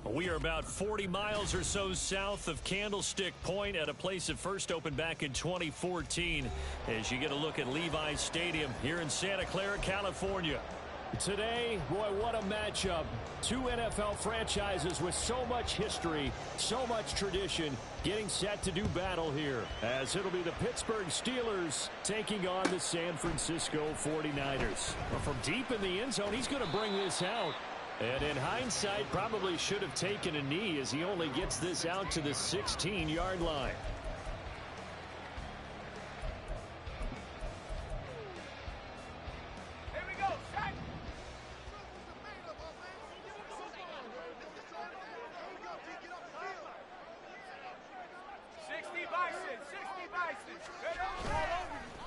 We are about 40 miles or so south of Candlestick Point at a place that first opened back in 2014 as you get a look at Levi's Stadium here in Santa Clara, California. Today, boy, what a matchup. Two NFL franchises with so much history, so much tradition, getting set to do battle here. As it'll be the Pittsburgh Steelers taking on the San Francisco 49ers. Well, from deep in the end zone, he's going to bring this out. And in hindsight, probably should have taken a knee as he only gets this out to the 16-yard line.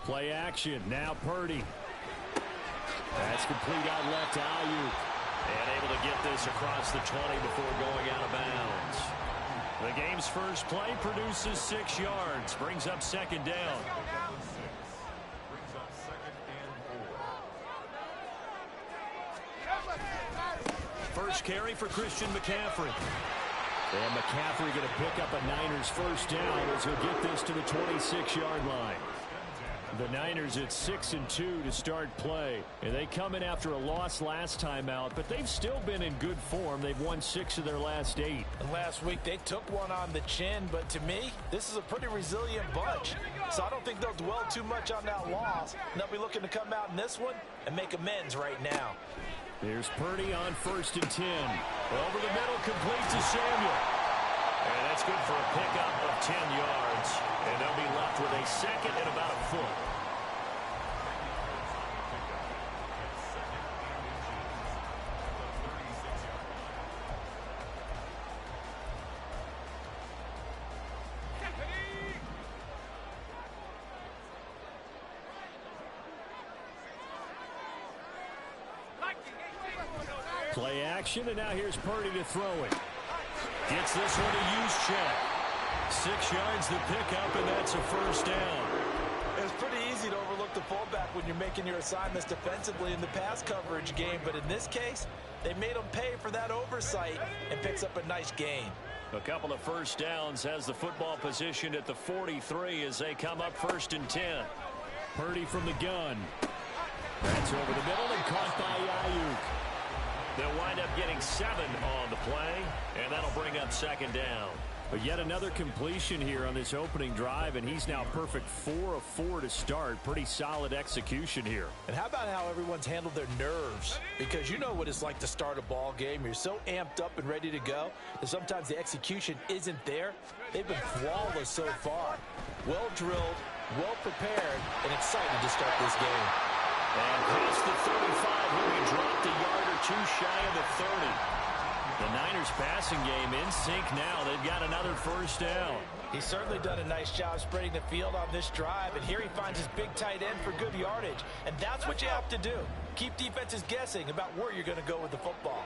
Play action. Now Purdy. That's complete out left to Ayuk. And able to get this across the 20 before going out of bounds. The game's first play produces 6 yards. Brings up second down. First carry for Christian McCaffrey. And McCaffrey going to pick up a Niners first down as he'll get this to the 26-yard line. The Niners at 6-2 to start play. And they come in after a loss last time out, but they've still been in good form. They've won 6 of their last 8. And last week they took one on the chin, but to me, this is a pretty resilient bunch. So I don't think they'll dwell too much on that loss. And they'll be looking to come out in this one and make amends right now. Here's Purdy on 1st and 10. Over the middle, complete to Samuel. And that's good for a pickup of 10 yards. And they'll be left with a second and about a foot. Play action, and now here's Purdy to throw it. Gets this one to Juszczyk. 6 yards the pickup, and that's a first down. It's pretty easy to overlook the fullback when you're making your assignments defensively in the pass coverage game, but in this case, they made him pay for that oversight and picks up a nice gain. A couple of first downs, has the football position at the 43 as they come up 1st and 10. Purdy from the gun. That's over the middle and caught by Ayuk. They'll wind up getting 7 on the play, and that'll bring up second down. But yet another completion here on this opening drive, and he's now perfect 4 of 4 to start. Pretty solid execution here. And how about how everyone's handled their nerves? Because you know what it's like to start a ball game. You're so amped up and ready to go that sometimes the execution isn't there. They've been flawless so far. Well drilled, well prepared, and excited to start this game. And past the 35, where he dropped a yard or 2 shy of the 30. The Niners passing game in sync now. They've got another first down. He's certainly done a nice job spreading the field on this drive, and here he finds his big tight end for good yardage. And that's what you have to do. Keep defenses guessing about where you're going to go with the football.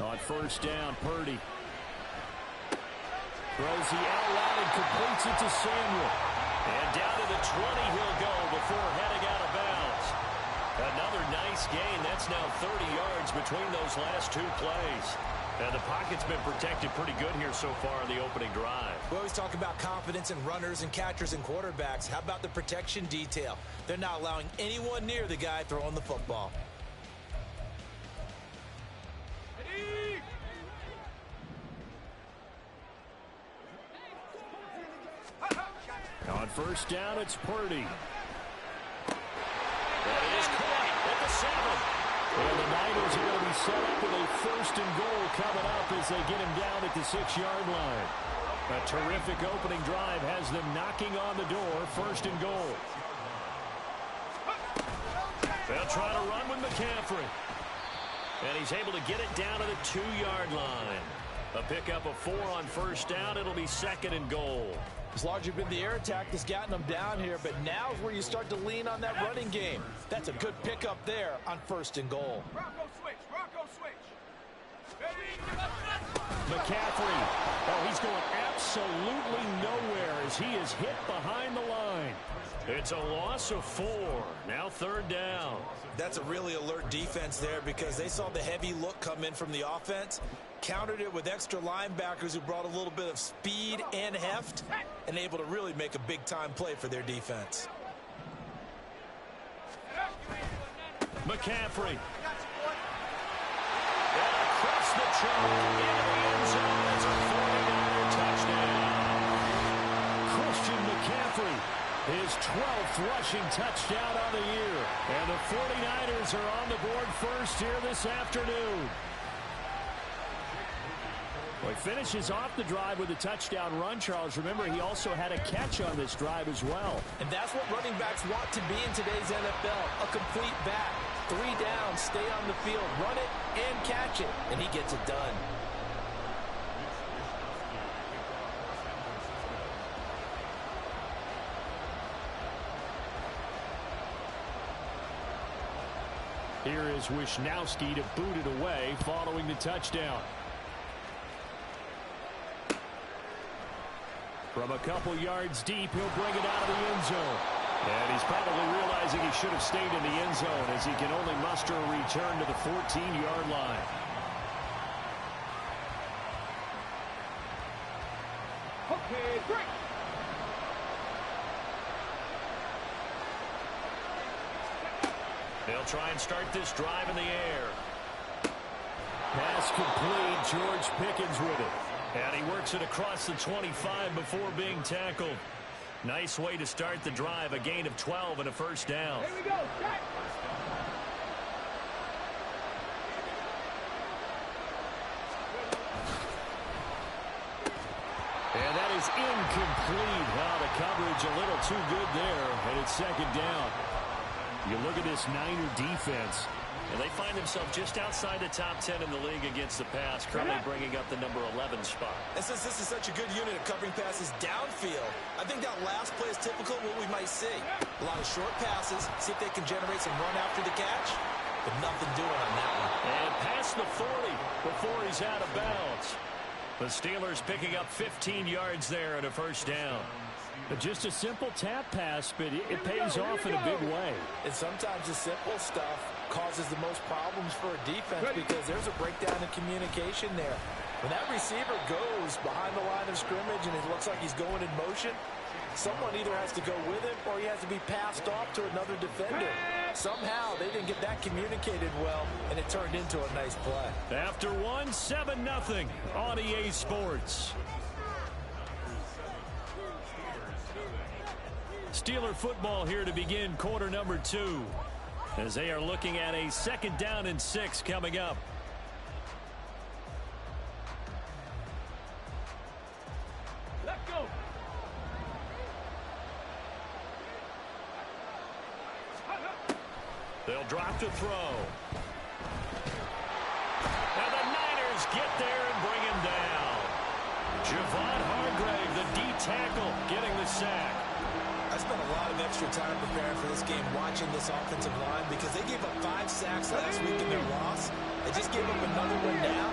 On first down, Purdy throws the out and completes it to Samuel. And down to the 20 he'll go before heading out of bounds. Another nice gain. That's now 30 yards between those last 2 plays. And the pocket's been protected pretty good here so far in the opening drive. We always talk about confidence in runners and catchers and quarterbacks. How about the protection detail? They're not allowing anyone near the guy throwing the football. On first down, it's Purdy. That is caught at the 7. And the Niners are going to be set up with a 1st and goal coming up as they get him down at the 6-yard line. A terrific opening drive has them knocking on the door. 1st and goal. They'll try to run with McCaffrey. And he's able to get it down to the 2-yard line. A pickup of 4 on first down. It'll be 2nd and goal. It's largely been the air attack that's gotten them down here, but now's where you start to lean on that running game. That's a good pickup there on 1st and goal. Rocco switch, Rocco switch. McCaffrey. Oh, he's going absolutely nowhere as he is hit behind the line. It's a loss of 4. Now 3rd down. That's a really alert defense there because they saw the heavy look come in from the offense, countered it with extra linebackers who brought a little bit of speed and heft, and able to really make a big-time play for their defense. McCaffrey. And across the track into the end zone. That's a 49er touchdown. Christian McCaffrey, his 12th rushing touchdown on the year. And the 49ers are on the board first here this afternoon. Well, he finishes off the drive with a touchdown run, Charles. Remember, he also had a catch on this drive as well. And that's what running backs want to be in today's NFL, a complete back. 3 down, stay on the field, run it, and catch it. And he gets it done. Here is Wisnowski to boot it away following the touchdown. From a couple yards deep, he'll bring it out of the end zone. And he's probably realizing he should have stayed in the end zone as he can only muster a return to the 14-yard line. Okay, break. They'll try and start this drive in the air. Pass complete. George Pickens with it. And he works it across the 25 before being tackled. Nice way to start the drive. A gain of 12 and a first down. Here we go. Check. And that is incomplete. Wow, the coverage a little too good there. And it's 2nd down. You look at this Niner defense. And they find themselves just outside the top 10 in the league against the pass, currently bringing up the number 11 spot. And since this is such a good unit of covering passes downfield, I think that last play is typical of what we might see. A lot of short passes, see if they can generate some run after the catch, but nothing doing on that one. And past the 40 before he's out of bounds. The Steelers picking up 15 yards there and a first down. But just a simple tap pass, but it pays off in a big way. And sometimes the simple stuff causes the most problems for a defense because there's a breakdown in communication there. When that receiver goes behind the line of scrimmage and it looks like he's going in motion, someone either has to go with him or he has to be passed off to another defender. Somehow they didn't get that communicated well, and it turned into a nice play. After 7-0 on EA Sports. Steeler football here to begin quarter number 2 as they are looking at a 2nd down and 6 coming up. Let's go. They'll drop to throw. And the Niners get there and bring him down. Javon Hargrave, the D tackle, getting the sack. I spent a lot of extra time preparing for this game watching this offensive line because they gave up 5 sacks last week in their loss. They just gave up another one now.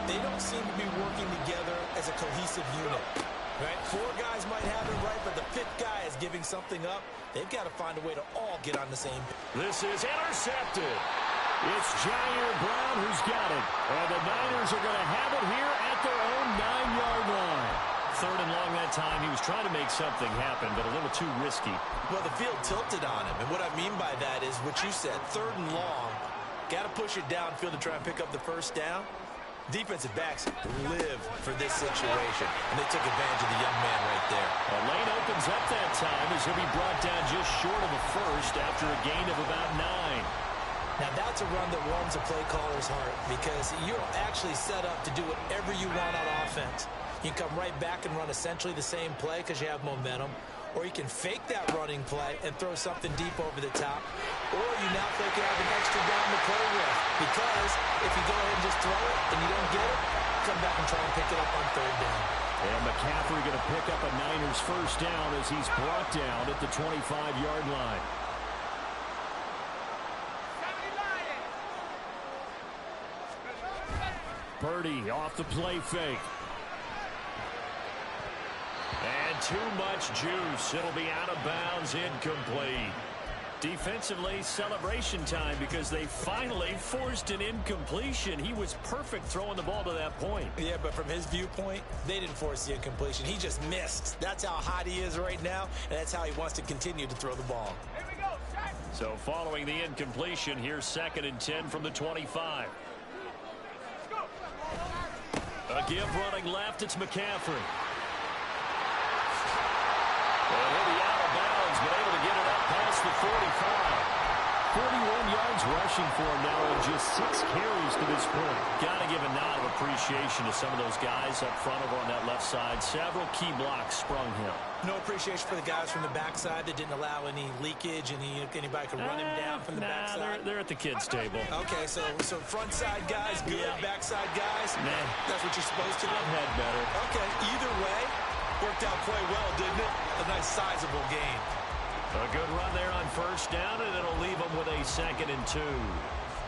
They don't seem to be working together as a cohesive unit. Right? 4 guys might have it right, but the 5th guy is giving something up. They've got to find a way to all get on the same page. This is intercepted. It's Jair Brown who's got it. And the Niners are going to have it here at their own 9-yard line. 3rd and long that time. He was trying to make something happen, but a little too risky. Well, the field tilted on him, and what I mean by that is what you said, 3rd and long. Got to push it downfield to try and pick up the first down. Defensive backs live for this situation, and they took advantage of the young man right there. A lane opens up that time as he'll be brought down just short of a first after a gain of about 9. Now, that's a run that warms a play caller's heart because you're actually set up to do whatever you want on offense. You can come right back and run essentially the same play because you have momentum, or you can fake that running play and throw something deep over the top, or you now feel like you have an extra down to play with because if you go ahead and just throw it and you don't get it, come back and try and pick it up on 3rd down. And McCaffrey going to pick up a Niners first down as he's brought down at the 25-yard line. Purdy off the play fake. And too much juice. It'll be out of bounds, incomplete. Defensively, celebration time because they finally forced an incompletion. He was perfect throwing the ball to that point. Yeah, but from his viewpoint, they didn't force the incompletion. He just missed. That's how hot he is right now, and that's how he wants to continue to throw the ball. Here we go, set. So following the incompletion, here's 2nd and 10 from the 25. Let's go. A give running left, it's McCaffrey. And he'll be out of bounds, but able to get it up past the 45. 41 yards rushing for him now in just 6 carries to this point. Got to give a nod of appreciation to some of those guys up front over on that left side. Several key blocks sprung him. No appreciation for the guys from the backside that didn't allow any leakage, and anybody could run him down from the backside. They're at the kids' table. Okay, so front side guys, good. Yeah. Backside guys, Nah. that's what you're supposed to do. I've had better. Okay, either way, worked out quite well, didn't it? A nice sizable gain. A good run there on 1st down, and it'll leave them with a 2nd and 2.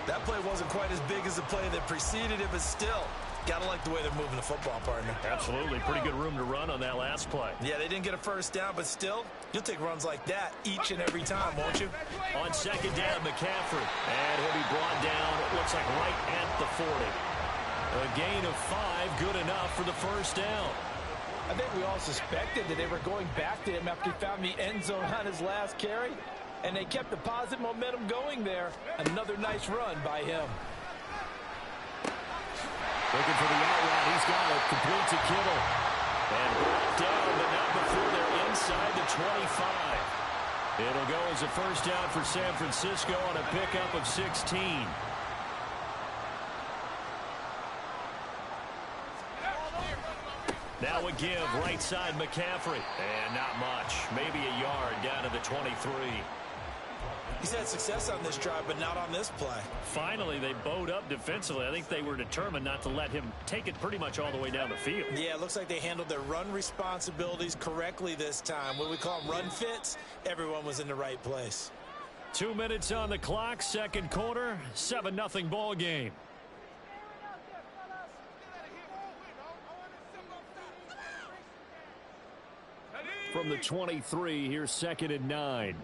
That play wasn't quite as big as the play that preceded it, but still, gotta like the way they're moving the football, partner. Absolutely. Pretty good room to run on that last play. Yeah, they didn't get a 1st down, but still, you'll take runs like that each and every time, won't you? On 2nd down, McCaffrey. And he'll be brought down, it looks like right at the 40. A gain of 5, good enough for the 1st down. I think we all suspected that they were going back to him after he found the end zone on his last carry, and they kept the positive momentum going there. Another nice run by him. Looking for the out route. He's got it. Complete to Kittle. And brought down, but not before they're inside the 25. It'll go as a 1st down for San Francisco on a pickup of 16. Now a give, right side McCaffrey. And not much. Maybe a yard down to the 23. He's had success on this drive, but not on this play. Finally, they bowed up defensively. I think they were determined not to let him take it pretty much all the way down the field. Yeah, it looks like they handled their run responsibilities correctly this time. What we call them run fits, everyone was in the right place. 2 minutes on the clock, 2nd quarter, 7-0 ball game. From the 23, here's 2nd and 9.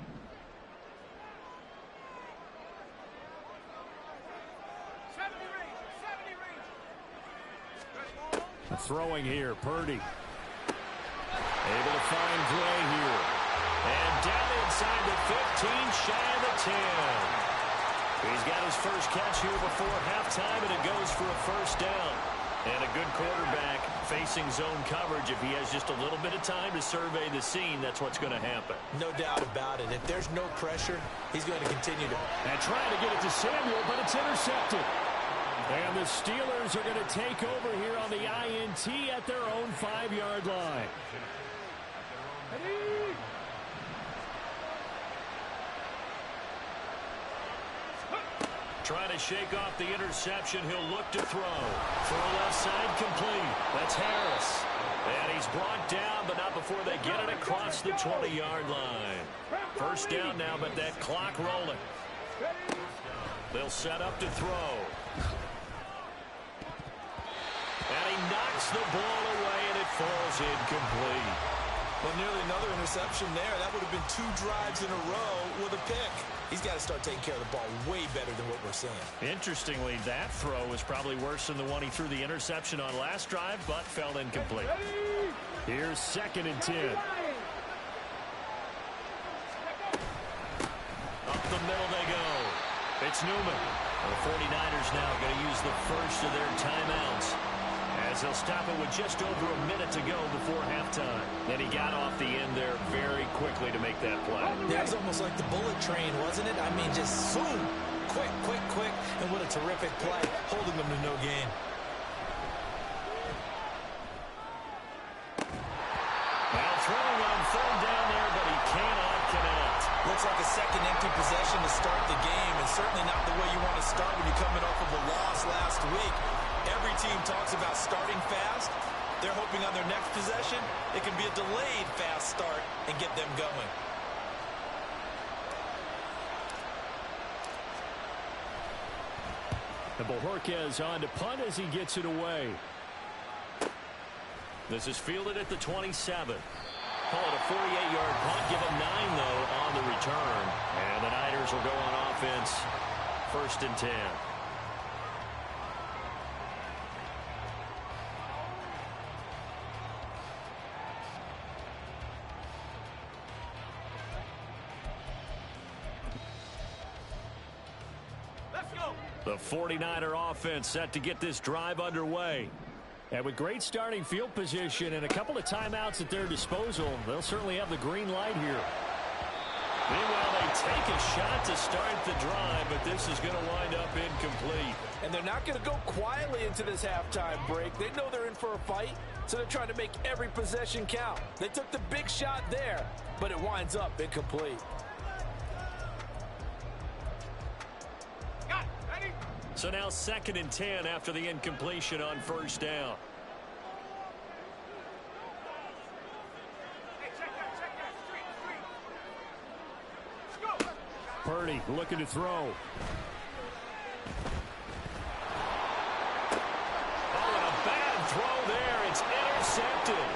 Throwing here, Purdy. Able to find Gray here. And down inside the 15, shy of the 10. He's got his first catch here before halftime, and it goes for a 1st down. And a good quarterback facing zone coverage. If he has just a little bit of time to survey the scene, that's what's going to happen. No doubt about it. If there's no pressure, he's going to continue to. And trying to get it to Samuel, but it's intercepted. And the Steelers are going to take over here on the INT at their own 5-yard line. Trying to shake off the interception. He'll look to throw. For a left side complete. That's Harris. And he's brought down, but not before they get it across the 20-yard line. 1st down now, but that clock rolling. They'll set up to throw. And he knocks the ball away, and it falls incomplete. Well, nearly another interception there. That would have been 2 drives in a row with a pick. He's got to start taking care of the ball way better than what we're seeing. Interestingly, that throw was probably worse than the one he threw the interception on last drive, but fell incomplete. Here's 2nd and 10. Up the middle they go. It's Newman. The 49ers now going to use the first of their timeouts, as they'll stop it with just over a minute to go before halftime. Then he got off the end there very quickly to make that play. Yeah, it was almost like the bullet train, wasn't it? I mean, just zoom, quick, quick, quick, and what a terrific play, holding them to no gain. Now throwing on 3rd down there, but he cannot connect. Looks like a second empty possession to start the game, and certainly not the way you want to start when you're coming off of a loss last week. Every team talks about starting fast. They're hoping on their next possession, it can be a delayed fast start and get them going. And Bojorquez on to punt as he gets it away. This is fielded at the 27. Call it a 48-yard punt. Give him 9, though, on the return. And the Niners will go on offense. 1st and 10. Let's go. The 49er offense set to get this drive underway. And with great starting field position and a couple of timeouts at their disposal, they'll certainly have the green light here. Meanwhile, they take a shot to start the drive, but this is going to wind up incomplete. And they're not going to go quietly into this halftime break. They know they're in for a fight, so they're trying to make every possession count. They took the big shot there, but it winds up incomplete. Got it. Ready? So now 2nd and 10 after the incompletion on 1st down. Hey, check that. Street. Let's go. Purdy looking to throw. Oh, and a bad throw there. It's intercepted.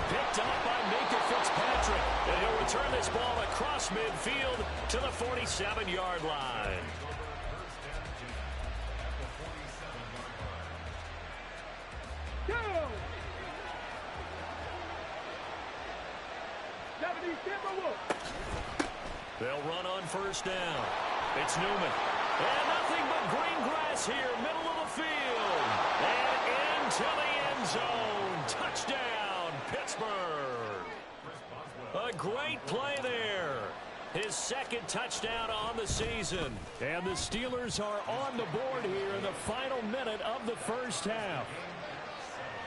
Picked up by Minka Fitzpatrick. And he'll return this ball across midfield to the 47-yard line. Go. 70 Timberwolves. They'll run on 1st down. It's Newman. And nothing but green grass here, middle of the field. And into the end zone. Touchdown, Pittsburgh. A great play there. His 2nd touchdown on the season. And the Steelers are on the board here in the final minute of the 1st half.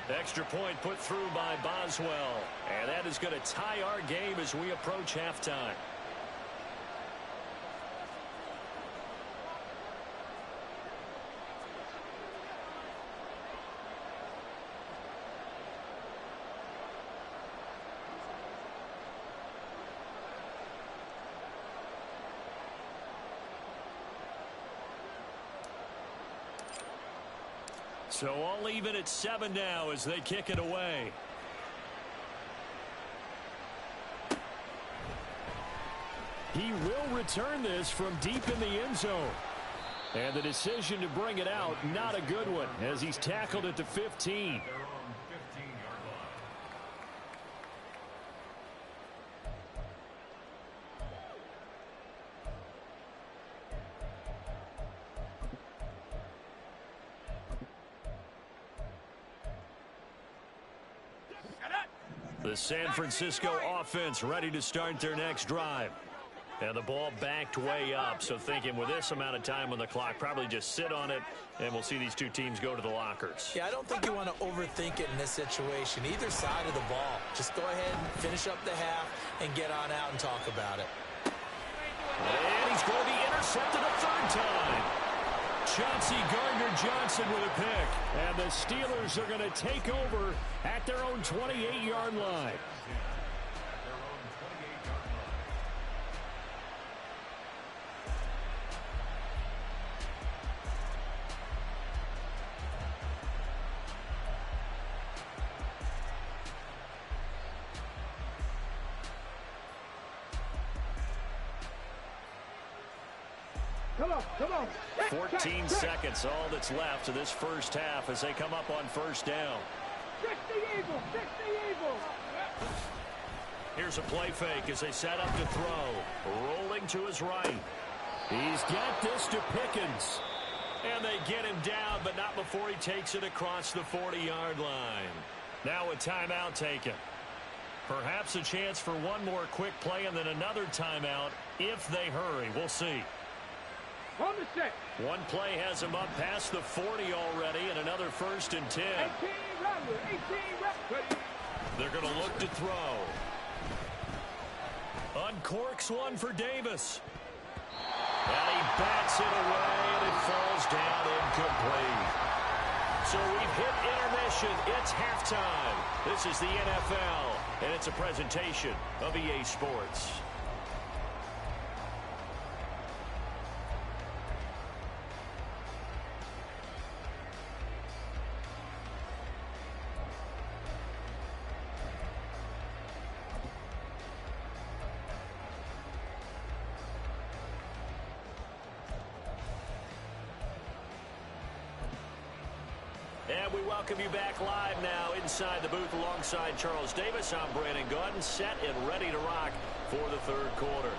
Extra point put through by Boswell. And that is going to tie our game as we approach halftime. So all even at 7 now as they kick it away. He will return this from deep in the end zone. And the decision to bring it out, not a good one, as he's tackled at the 15. The San Francisco offense ready to start their next drive. And the ball backed way up, so thinking with this amount of time on the clock, probably just sit on it, and we'll see these two teams go to the lockers. Yeah, I don't think you want to overthink it in this situation. Either side of the ball. Just go ahead and finish up the half and get on out and talk about it. And he's going to be intercepted a 3rd time. Chauncey Gardner-Johnson with a pick. And the Steelers are going to take over at their own 28-yard line. Come on. 14 seconds, all that's left of this 1st half as they come up on 1st down. Fix the evil. Here's a play fake as they set up to throw. Rolling to his right. He's got this to Pickens. And they get him down, but not before he takes it across the 40-yard line. Now a timeout taken. Perhaps a chance for one more quick play and then another timeout if they hurry. We'll see. On the set. One play has him up past the 40 already, and another 1st and 10. 18 Rattler. They're going to look to throw. Uncorks one for Davis. And he bats it away, and it falls down incomplete. So we've hit intermission. It's halftime. This is the NFL, and it's a presentation of EA Sports. And we welcome you back live now inside the booth alongside Charles Davis. I'm Brandon Gaudin, set and ready to rock for the third quarter.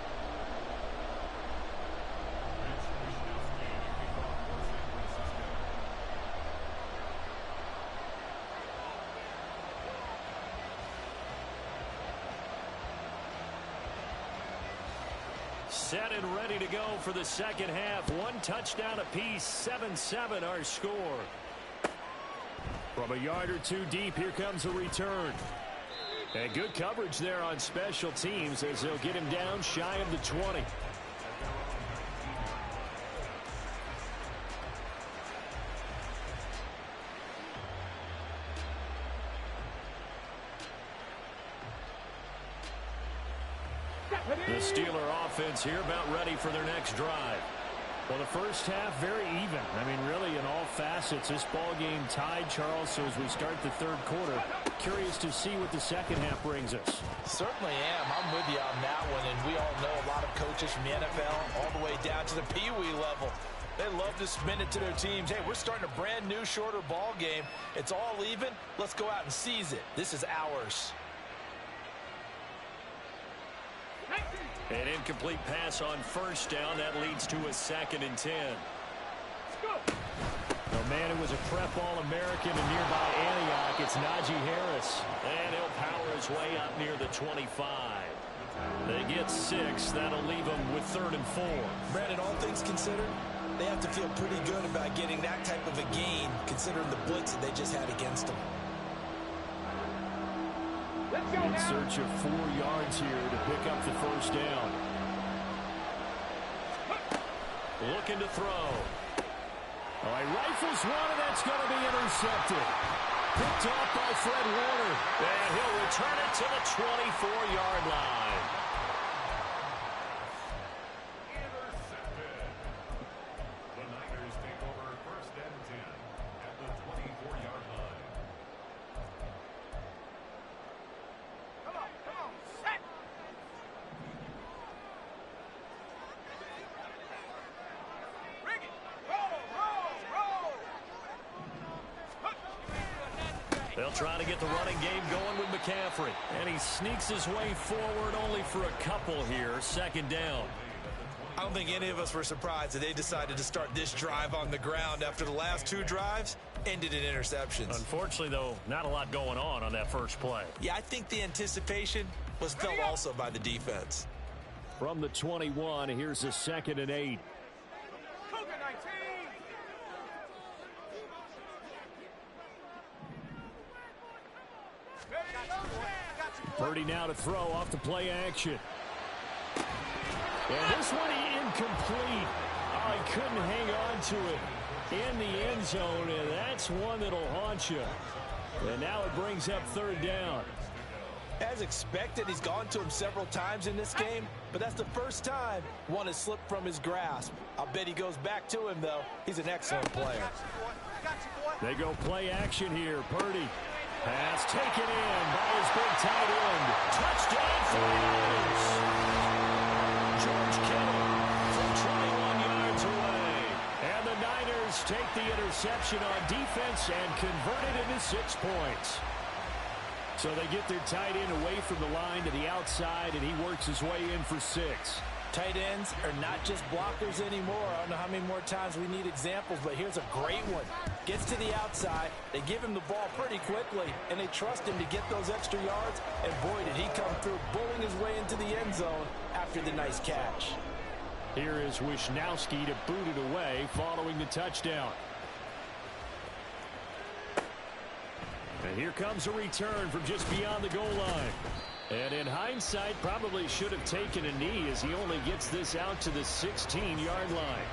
Set and ready to go for the second half. One touchdown apiece, 7-7 our score. From a yard or two deep, here comes a return. And good coverage there on special teams as they'll get him down shy of the 20. The Steeler offense here about ready for their next drive. Well, the first half very even. I mean, really in all facets, this ball game tied, Charles. So as we start the third quarter, curious to see what the second half brings us. Certainly am. I'm with you on that one. And we all know a lot of coaches from the NFL all the way down to the Pee Wee level. They love to spin it to their teams. Hey, we're starting a brand new, shorter ball game. It's all even. Let's go out and seize it. This is ours. An incomplete pass on first down. That leads to a 2nd and 10. Oh, man, it was a prep All-American in nearby Antioch. It's Najee Harris. And he'll power his way up near the 25. They get 6. That'll leave them with 3rd and 4. Brandon, all things considered, they have to feel pretty good about getting that type of a gain, considering the blitz that they just had against them. In search of 4 yards here to pick up the first down. Looking to throw. Oh, he rifles one, and that's going to be intercepted. Picked off by Fred Warner. And he'll return it to the 24-yard line. Intercepted. The Niners take over 1st and 10 at the 24-yard line. They'll try to get the running game going with McCaffrey. And he sneaks his way forward only for a couple here. 2nd down. I don't think any of us were surprised that they decided to start this drive on the ground after the last 2 drives ended in interceptions. Unfortunately, though, not a lot going on that first play. Yeah, I think the anticipation was felt also by the defense. From the 21, here's a 2nd and 8. 30 now to throw off the play action. And this one incomplete. Oh, he couldn't hang on to it in the end zone, and that's one that'll haunt you. And now it brings up 3rd down. As expected, he's gone to him several times in this game, but that's the first time one has slipped from his grasp. I'll bet he goes back to him, though. He's an excellent player. They go play action here. Purdy. Pass taken in by his big tight end. Touchdown for the Niners. George Kittle from 21 yards away. And the Niners take the interception on defense and convert it into 6 points. So they get their tight end away from the line to the outside, and he works his way in for 6. Tight ends are not just blockers anymore. I don't know how many more times we need examples, but here's a great one. Gets to the outside, they give him the ball pretty quickly, and they trust him to get those extra yards, and boy, did he come through, bulling his way into the end zone after the nice catch. Here is Wisnowski to boot it away following the touchdown. And here comes a return from just beyond the goal line. And in hindsight, probably should have taken a knee as he only gets this out to the 16-yard line.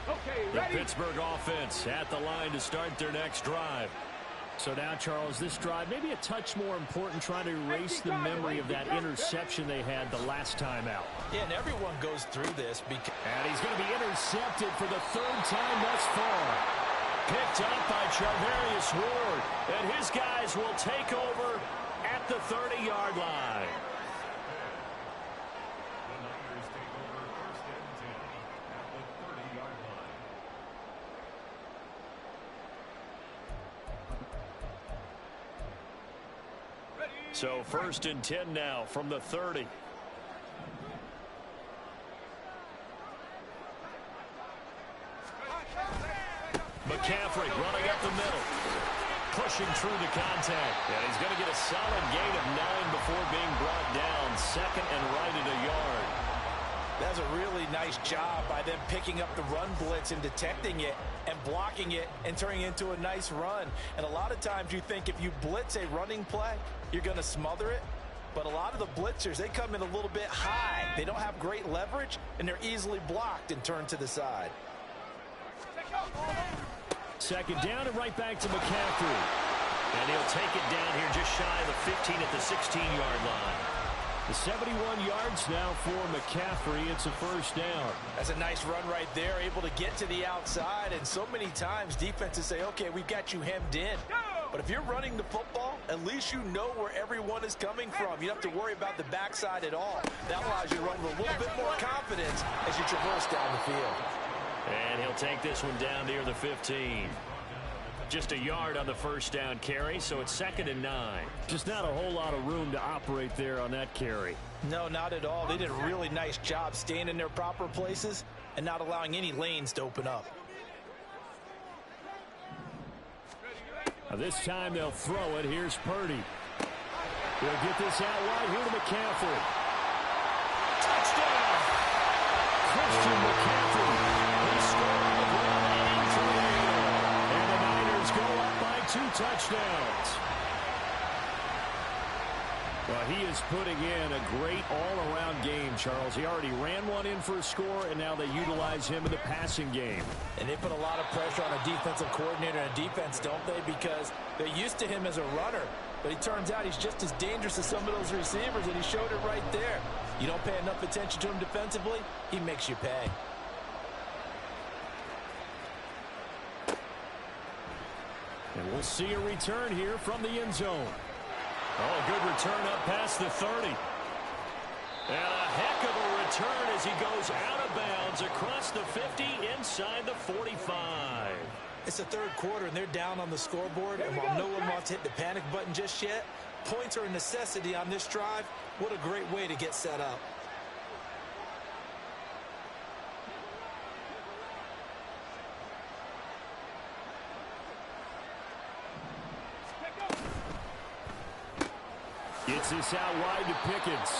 Okay, The ready? Pittsburgh offense at the line to start their next drive. So now, Charles, this drive maybe a touch more important, trying to erase the memory of that interception they had the last time out. Yeah, and everyone goes through this because... And he's going to be intercepted for the 3rd time thus far. Picked up by Charvarius Ward. And his guys will take over at the 30-yard line. The Niners take over 1st and 10 at the 30-yard line. So 1st and 10 now from the 30. McCaffrey running up the middle. Pushing through the contact. And he's going to get a solid gain of 9 before being brought down. 2nd and right at a yard. That's a really nice job by them picking up the run blitz and detecting it and blocking it and turning it into a nice run. And a lot of times you think if you blitz a running play, you're going to smother it. But a lot of the blitzers, they come in a little bit high. They don't have great leverage, and they're easily blocked and turned to the side. 2nd down and right back to McCaffrey. And he'll take it down here just shy of the 15 at the 16-yard line. The 71 yards now for McCaffrey. It's a 1st down. That's a nice run right there, able to get to the outside. And so many times defenses say, okay, we've got you hemmed in. But if you're running the football, at least you know where everyone is coming from. You don't have to worry about the backside at all. That allows you to run with a little bit more confidence as you traverse down the field. And he'll take this one down near the 15. Just a yard on the 1st down carry, so it's 2nd and 9. Just not a whole lot of room to operate there on that carry. No, not at all. They did a really nice job staying in their proper places and not allowing any lanes to open up. Now this time they'll throw it. Here's Purdy. They'll get this out wide here to McCaffrey. Touchdown! Christian McCaffrey. He scored with 1 and the Niners go up by 2 touchdowns. Well, he is putting in a great all-around game, Charles. He already ran one in for a score, and now they utilize him in the passing game. And they put a lot of pressure on a defensive coordinator and a defense, don't they? Because they're used to him as a runner. But it turns out he's just as dangerous as some of those receivers, and he showed it right there. You don't pay enough attention to him defensively, he makes you pay. And we'll see a return here from the end zone. Oh, good return up past the 30. And a heck of a return as he goes out of bounds across the 50 inside the 45. It's the 3rd quarter, and they're down on the scoreboard. And while no one wants to hit the panic button just yet, points are a necessity on this drive. What a great way to get set up. Gets this out wide to Pickens.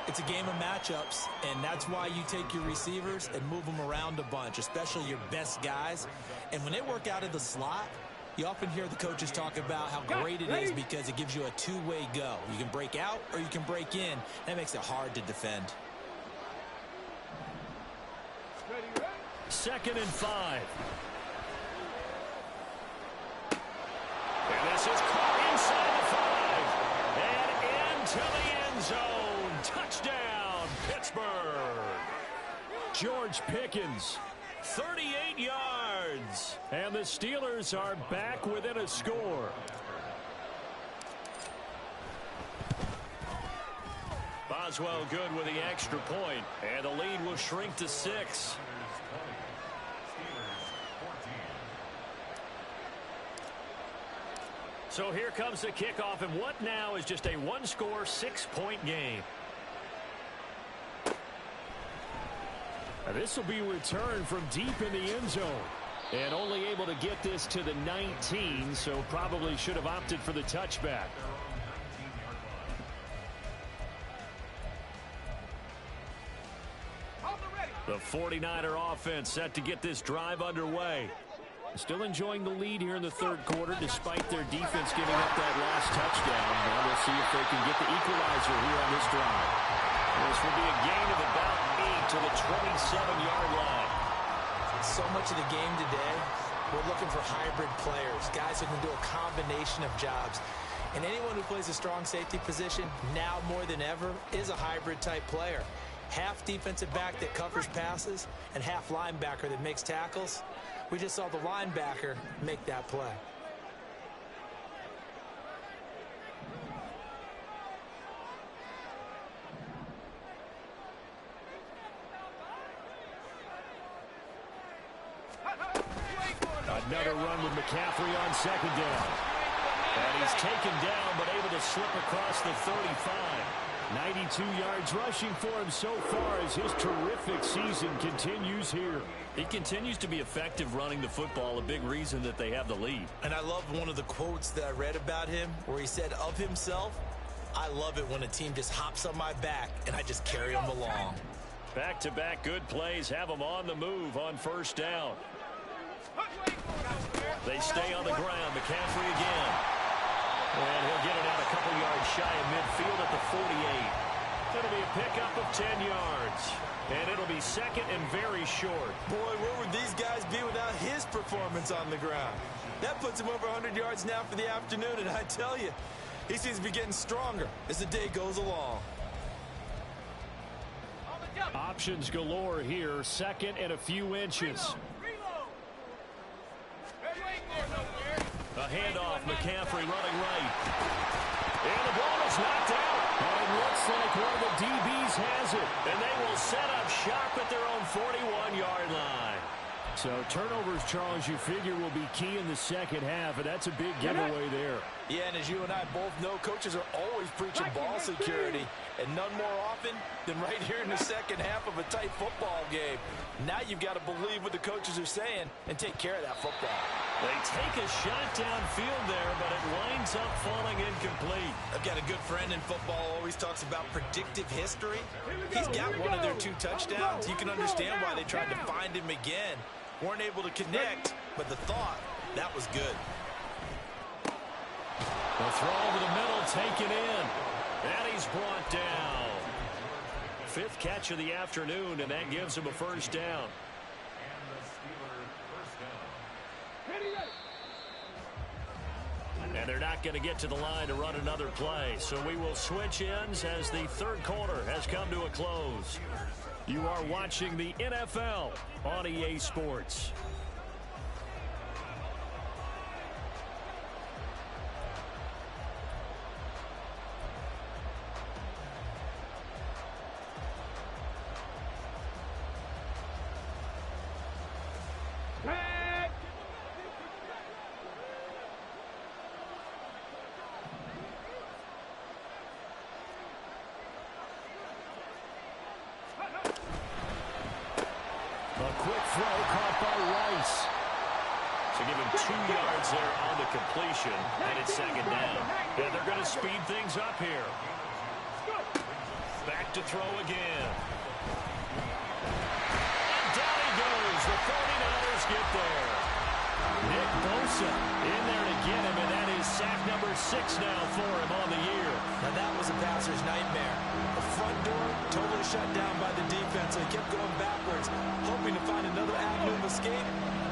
It's a game of matchups, and that's why you take your receivers and move them around a bunch, especially your best guys. And when they work out of the slot, you often hear the coaches talk about how great it is because it gives you a two-way go. You can break out or you can break in. That makes it hard to defend. 2nd and 5. And this is caught inside the 5. And into the end zone. Touchdown, Pittsburgh. George Pickens, 38 yards. And the Steelers are back within a score. Boswell good with the extra point. And the lead will shrink to 6. So here comes the kickoff, and what now is just a one-score, 6-point game. Now this will be returned from deep in the end zone. And only able to get this to the 19, so probably should have opted for the touchback. The 49er offense set to get this drive underway. Still enjoying the lead here in the 3rd quarter despite their defense giving up that last touchdown. Now we'll see if they can get the equalizer here on this drive. This will be a gain of about 8 to the 27-yard line. So much of the game today, we're looking for hybrid players, guys who can do a combination of jobs. And anyone who plays a strong safety position, now more than ever, is a hybrid-type player. Half defensive back that covers passes and half linebacker that makes tackles. We just saw the linebacker make that play. Another run with McCaffrey on 2nd down. And he's taken down, but able to slip across the 35. 92 yards rushing for him so far as his terrific season continues here. He continues to be effective running the football, a big reason that they have the lead. And I love one of the quotes that I read about him where he said of himself, "I love it when a team just hops on my back and I just carry them along." Back-to-back good plays have them on the move on first down. They stay on the ground. McCaffrey again. And he'll get it out a couple yards shy of midfield at the 48. It'll be a pickup of 10 yards. And it'll be second and very short. Boy, where would these guys be without his performance on the ground? That puts him over 100 yards now for the afternoon, and I tell you, he seems to be getting stronger as the day goes along. Options galore here. Second and a few inches. A handoff. McCaffrey running right. And the ball is knocked out. And it looks like one of the DBs has it. And they will set up shop at their own 41-yard line. So turnovers, Charles, you figure will be key in the second half, and that's a big giveaway there. Yeah, and as you and I both know, coaches are always preaching ball security, and none more often than right here in the second half of a tight football game. Now you've got to believe what the coaches are saying and take care of that football. They take a shot downfield there, but it winds up falling incomplete. I've got a good friend in football, always talks about predictive history. He's got one of their 2 touchdowns. You can understand why they tried to find him again. Weren't able to connect, but the thought, that was good. The throw over the middle, taken in. And he's brought down. 5th catch of the afternoon, and that gives him a first down. And they're not going to get to the line to run another play. So we will switch ends as the third quarter has come to a close. You are watching the NFL on EA Sports. A quick throw caught by Rice. So give him 2 yards there on the completion, and it's second down. And they're going to speed things up here. Back to throw again. And down he goes. The 49ers get there. Nick Bosa in there to get him, and that is sack number 6 now for him on the year. Now that was a passer's nightmare. The front door totally shut down by the defense, so he kept going backwards, hoping to find another avenue of escape.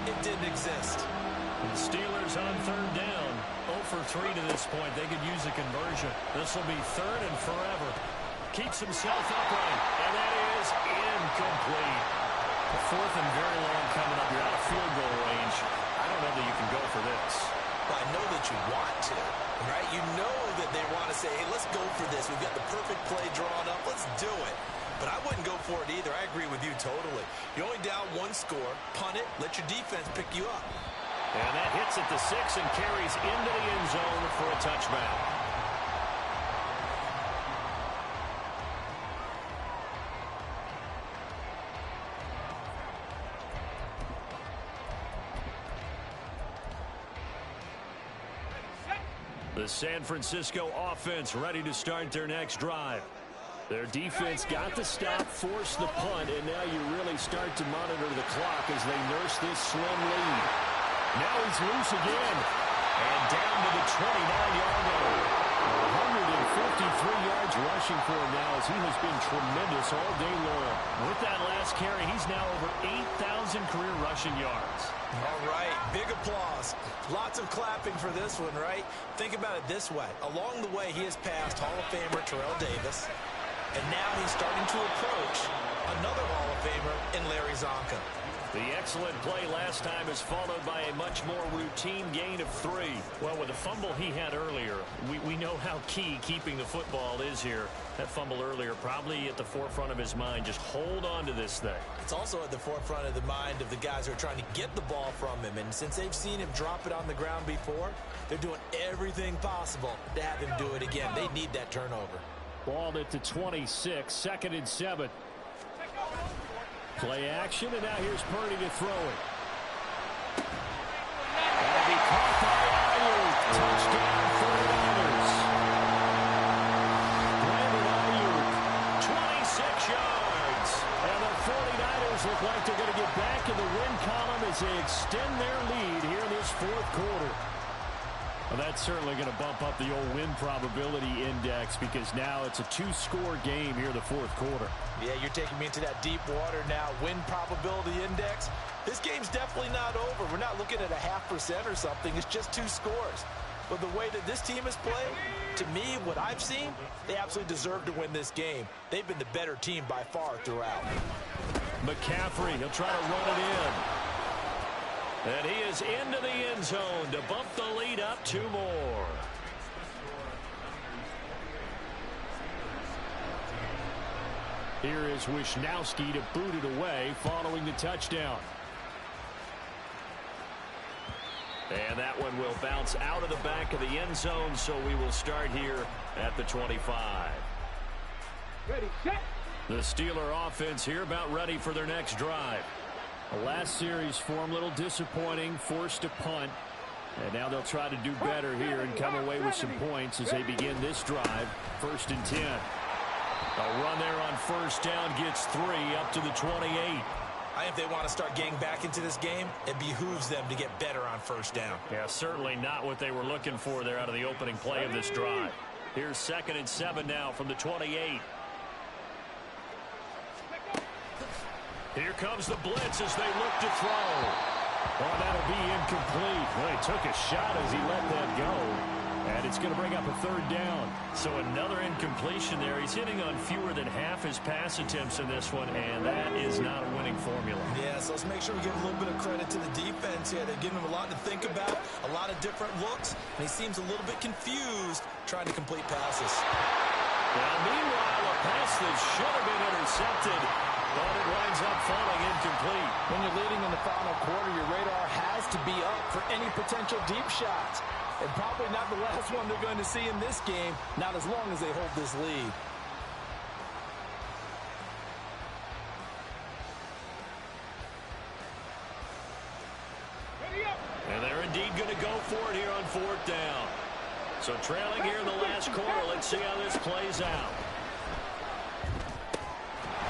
It didn't exist. The Steelers on third down. 0 for 3 to this point. They could use a conversion. This will be third and forever. Keeps himself upright, and that is incomplete. The 4th and very long coming up. You're out of field goal range. I don't know that you can go for this. Well, I know that you want to, right? You know that they want to say, hey, let's go for this. We've got the perfect play drawn up. Let's do it. But I wouldn't go for it either. I agree with you totally. You're only down 1 score. Punt it. Let your defense pick you up. And that hits at the 6 and carries into the end zone for a touchback. The San Francisco offense ready to start their next drive. Their defense got the stop, forced the punt, and now you really start to monitor the clock as they nurse this slim lead. Now he's loose again. And down to the 29-yard line. 153 yards rushing for him now as he has been tremendous all day long. With that last carry, he's now over 8,000 career rushing yards. All right, big applause. Lots of clapping for this one, right? Think about it this way. Along the way, he has passed Hall of Famer Terrell Davis, and now he's starting to approach another Hall of Famer in Larry Zonka. The excellent play last time is followed by a much more routine gain of 3. Well, with the fumble he had earlier, we know how key keeping the football is here. That fumble earlier probably at the forefront of his mind. Just hold on to this thing. It's also at the forefront of the mind of the guys who are trying to get the ball from him. And since they've seen him drop it on the ground before, they're doing everything possible to have him do it again. They need that turnover. Ball at the 26, 2nd and 7. Play action, and now here's Purdy to throw it. And he caught by Ayuk. Touchdown, 49ers. Brandon Ayuk, 26 yards. And the 49ers look like they're going to get back in the win column as they extend their lead here in this 4th quarter. Well, that's certainly going to bump up the old win probability index because now it's a 2-score game here in the 4th quarter. Yeah, you're taking me into that deep water now. Win probability index. This game's definitely not over. We're not looking at a 0.5% or something. It's just 2 scores. But the way that this team has played, to me, what I've seen, they absolutely deserve to win this game. They've been the better team by far throughout. McCaffrey, he'll try to run it in. And he is into the end zone to bump the lead up 2 more. Here is Wisnowski to boot it away following the touchdown. And that one will bounce out of the back of the end zone, so we will start here at the 25. Ready, set. The Steeler offense here about ready for their next drive. The last series for them, a little disappointing, forced to punt. And now they'll try to do better here and come away with some points as they begin this drive. 1st and 10. A run there on 1st down gets 3 up to the 28. I think if they want to start getting back into this game, it behooves them to get better on 1st down. Yeah, certainly not what they were looking for there out of the opening play of this drive. Here's 2nd and 7 now from the 28. Here comes the blitz as they look to throw. Oh, that'll be incomplete. Well, he took a shot as he let that go. And it's going to bring up a 3rd down. So another incompletion there. He's hitting on fewer than half his pass attempts in this one, and that is not a winning formula. Yeah, so let's make sure we give a little bit of credit to the defense here. They're giving him a lot to think about, a lot of different looks, and he seems a little bit confused trying to complete passes. Now, meanwhile, a pass that should have been intercepted, but it winds up falling incomplete. When you're leading in the final quarter, your radar has to be up for any potential deep shots. And probably not the last one they're going to see in this game, not as long as they hold this lead. And they're indeed going to go for it here on 4th down. So trailing here in the last quarter, let's see how this plays out.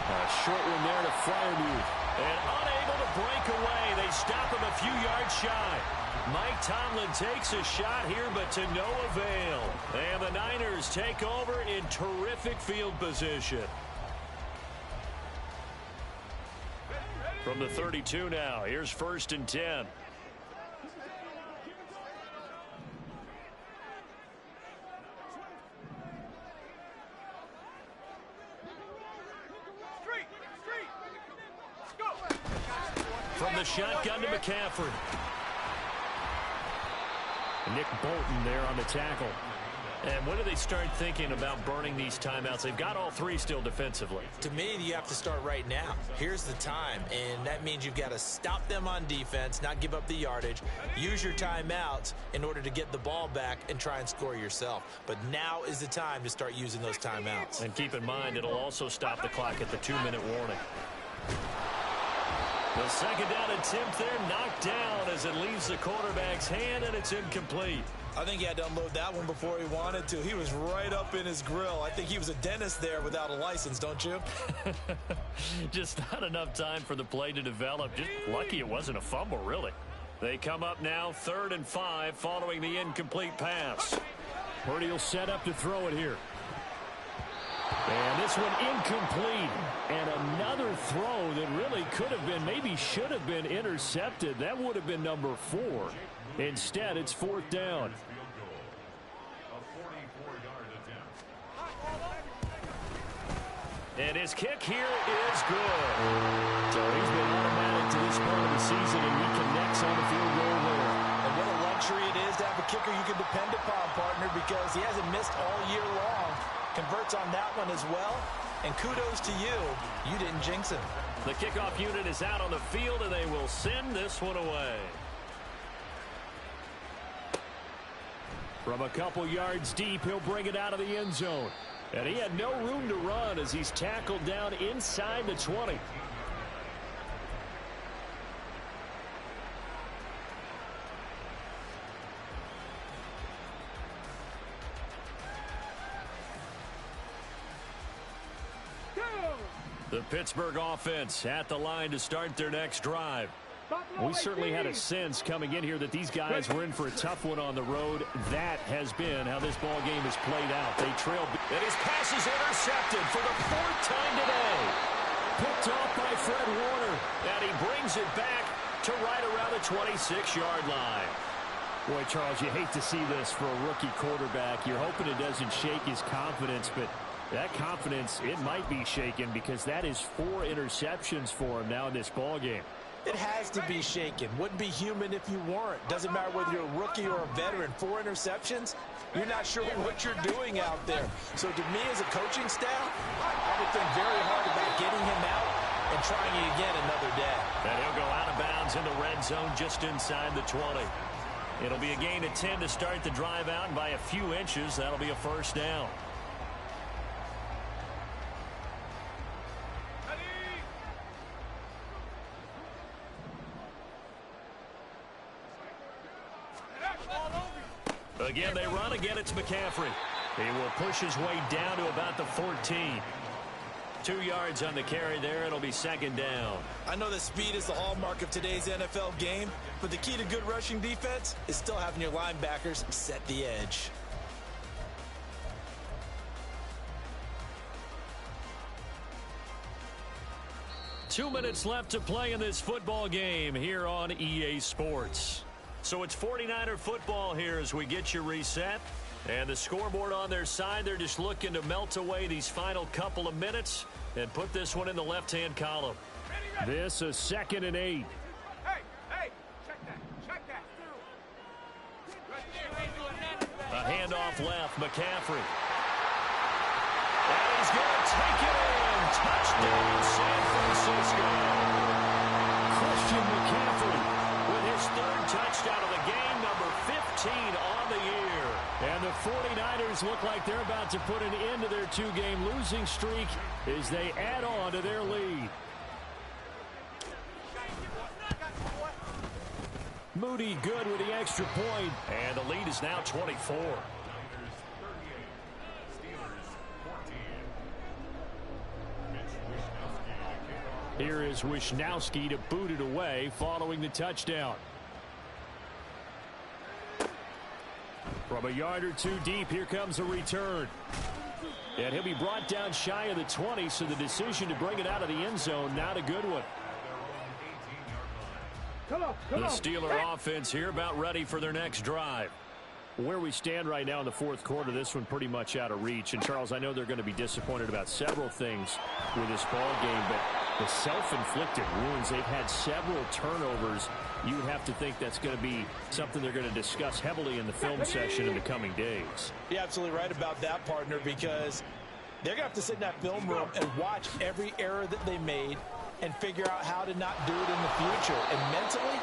A short one there to Freiermuth. And unable to break away. They stop him a few yards shy. Mike Tomlin takes a shot here, but to no avail. And the Niners take over in terrific field position. From the 32 now, here's 1st and 10. From the shotgun to McCaffrey. Nick Bolton there on the tackle. And when do they start thinking about burning these timeouts? They've got all 3 still defensively. To me, you have to start right now. Here's the time, and that means you've got to stop them on defense, not give up the yardage, use your timeouts in order to get the ball back and try and score yourself. But now is the time to start using those timeouts. And keep in mind, it'll also stop the clock at the 2-minute warning. The 2nd down attempt there knocked down as it leaves the quarterback's hand, and it's incomplete. I think he had to unload that one before he wanted to. He was right up in his grill. I think he was a dentist there without a license, don't you? Just not enough time for the play to develop. Just lucky it wasn't a fumble, really. They come up now 3rd and 5 following the incomplete pass. Purdy will set up to throw it here. And this one incomplete. And another throw that really could have been, maybe should have been intercepted. That would have been number 4. Instead, it's 4th down. And his kick here is good. So he's been automatic to this point season, and he connects on the field goal there. And what a luxury it is to have a kicker you can depend upon, partner, because he hasn't missed all year long. Converts on that one as well. And kudos to you. You didn't jinx him. The kickoff unit is out on the field, and they will send this one away. From a couple yards deep, he'll bring it out of the end zone. And he had no room to run as he's tackled down inside the 20. The Pittsburgh offense at the line to start their next drive. We certainly had a sense coming in here that these guys were in for a tough one on the road. That has been how this ball game has played out. They trailed, and his pass is intercepted for the 4th time today. Picked off by Fred Warner, and he brings it back to right around the 26-yard line. Boy, Charles, you hate to see this for a rookie quarterback. You're hoping it doesn't shake his confidence, but that confidence, it might be shaken because that is 4 interceptions for him now in this ball game. It has to be shaken. Wouldn't be human if you weren't. Doesn't matter whether you're a rookie or a veteran. 4 interceptions, you're not sure what you're doing out there. So to me as a coaching staff, I would think very hard about getting him out and trying it again another day. And he'll go out of bounds in the red zone just inside the 20. It'll be a gain of 10 to start the drive out, and by a few inches, that'll be a first down. Again, they run. Again, it's McCaffrey. He will push his way down to about the 14. 2 yards on the carry there. It'll be second down. I know that speed is the hallmark of today's NFL game, but the key to good rushing defense is still having your linebackers set the edge. Two minutes left to play in this football game here on EA Sports. So it's 49er football here as we get you reset. And the scoreboard on their side, they're just looking to melt away these final couple of minutes and put this one in the left-hand column. This is 2nd and 8. Hey, check that. A handoff left, McCaffrey. And he's going to take it in. Touchdown, San Francisco. Christian McCaffrey with his 3rd touchdown of the game, number 15 on the year. And the 49ers look like they're about to put an end to their 2-game losing streak as they add on to their lead. Moody good with the extra point, and the lead is now 24. Here is Wisnowski to boot it away following the touchdown. From a yard or 2 deep, here comes a return. And he'll be brought down shy of the 20, so the decision to bring it out of the end zone, not a good one. The Steeler offense here about ready for their next drive. Where we stand right now in the 4th quarter, this one pretty much out of reach. And, Charles, I know they're going to be disappointed about several things with this ball game, but the self-inflicted wounds, they've had several turnovers. You would have to think that's going to be something they're going to discuss heavily in the film session in the coming days. You're absolutely right about that, partner, because they're going to have to sit in that film room and watch every error that they made and figure out how to not do it in the future. And mentally,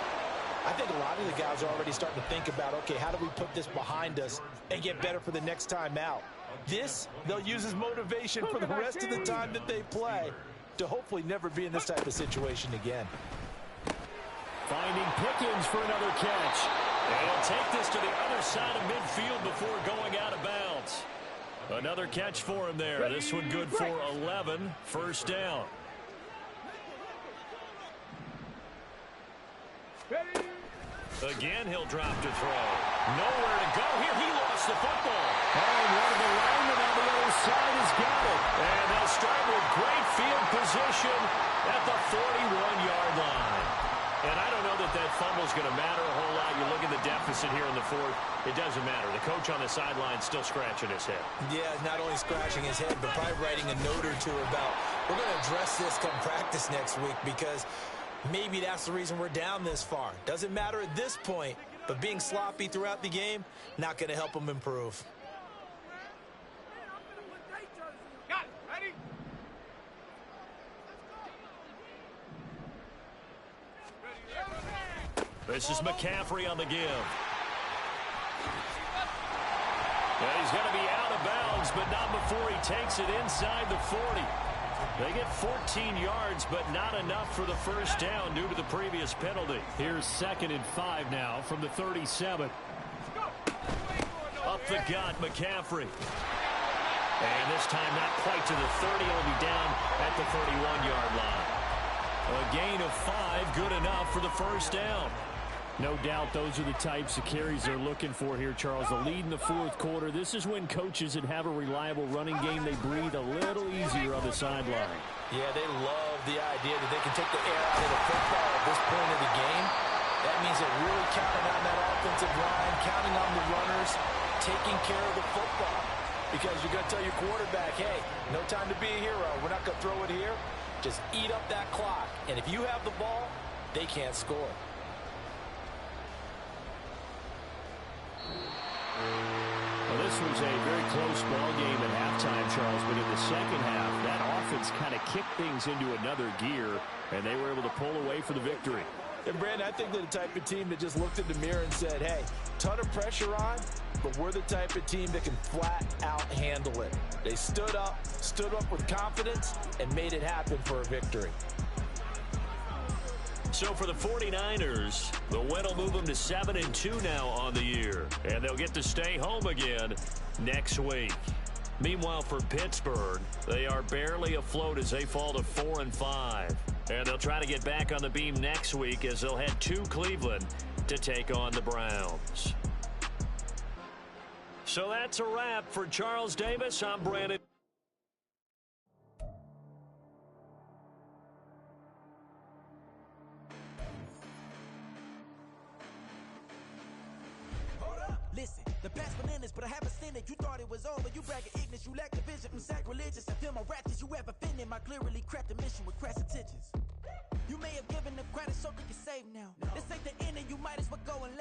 I think a lot of the guys are already starting to think about, okay, how do we put this behind us and get better for the next time out? This, they'll use as motivation for the rest of the time that they play to hopefully never be in this type of situation again. Finding Pickens for another catch. And he'll take this to the other side of midfield before going out of bounds. Another catch for him there. This one good for 11. First down. Again, he'll drop to throw. Nowhere to go here. He lost the football. And one of the linemen on the other side has got it. And they'll start with great field position at the 41-yard line. And I don't know that that fumble is going to matter a whole lot. You look at the deficit here in the 4th. It doesn't matter. The coach on the sideline still scratching his head. Yeah, not only scratching his head, but probably writing a note or two about, we're going to address this come practice next week, because Maybe that's the reason we're down this far. Doesn't matter at this point, but being sloppy throughout the game, not going to help them improve. Got it. Ready? This is McCaffrey on the give. And he's going to be out of bounds, but not before he takes it inside the 40. They get 14 yards, but not enough for the first down due to the previous penalty. Here's 2nd and 5 now from the 37. Up the gut, McCaffrey. And this time not quite to the 30. He'll be down at the 31-yard line. A gain of 5, good enough for the first down. No doubt those are the types of carries they're looking for here, Charles. The lead in the 4th quarter. This is when coaches that have a reliable running game, they breathe a little easier on the sideline. Yeah, they love the idea that they can take the air out of the football at this point of the game. That means they're really counting on that offensive line, counting on the runners, taking care of the football. Because you're going to tell your quarterback, hey, no time to be a hero. We're not going to throw it here. Just eat up that clock. And if you have the ball, they can't score. Well, this was a very close ball game at halftime, Charles, but in the second half, that offense kind of kicked things into another gear, and they were able to pull away for the victory. And, Brandon, I think they're the type of team that just looked in the mirror and said, hey, ton of pressure on, but we're the type of team that can flat out handle it. They stood up with confidence, and made it happen for a victory. So for the 49ers, the win will move them to 7-2 now on the year. And they'll get to stay home again next week. Meanwhile, for Pittsburgh, they are barely afloat as they fall to 4-5. And they'll try to get back on the beam next week as they'll head to Cleveland to take on the Browns. So that's a wrap for Charles Davis. I'm Brandon. Listen, the past bananas, but I haven't seen it. You thought it was over. You bragging ignorance. You lack the vision. I'm sacrilegious. I feel my wrath. You ever offended? My clearly crafted mission with crass intentions. You may have given the credit so they can save now. This ain't the end and you might as well go and lay.